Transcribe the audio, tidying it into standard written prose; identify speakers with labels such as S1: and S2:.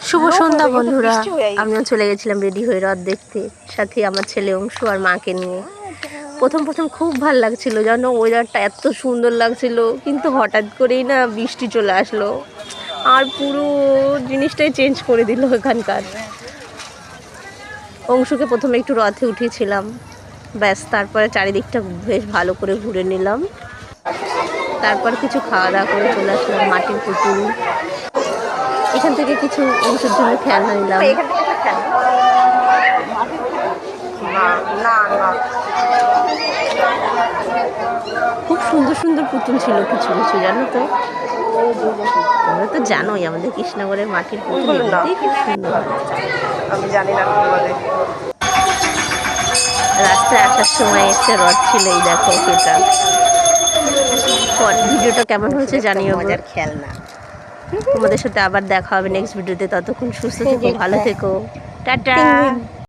S1: শুভ সন্ধ্যা বন্ধুরা, আমিও চলে গেছিলাম রেডি হয়ে রথ দেখতে, সাথে আমার ছেলে অংশু আর মাকে নিয়ে। প্রথম খুব ভালো লাগছিল, জানো ওয়েদারটা এত সুন্দর লাগছিল, কিন্তু হঠাৎ করেই না বৃষ্টি চলে আসলো আর পুরো জিনিসটাই চেঞ্জ করে দিল এখানকার। অংশুকে প্রথমে একটু রথে উঠিয়েছিলাম, ব্যাস তারপরে চারিদিকটা বেশ ভালো করে ঘুরে নিলাম। তারপর কিছু খাওয়া দাওয়া করে চলে আসলাম মাটির পুতুল। এখান থেকে কিছু অংশের জন্য খেলনা নিলাম। খুব সুন্দর সুন্দর পুতুল ছিল কিছু কিছু, জানো তো। তোমরা তো জানোই আমাদের কৃষ্ণনগরের মাটির পুতুল খুব সুন্দর।
S2: আমি জানি না
S1: রাস্তায় আসার সময় একটা রথ ছিল, এই দেখো সেটা। ভিডিওটা কেমন হয়েছে জানিও।
S2: মজার খেলনা।
S1: তোমাদের সাথে আবার দেখা হবে নেক্সট ভিডিওতে। ততক্ষণ সুস্থ থেকো, ভালো থেকো, টাটা।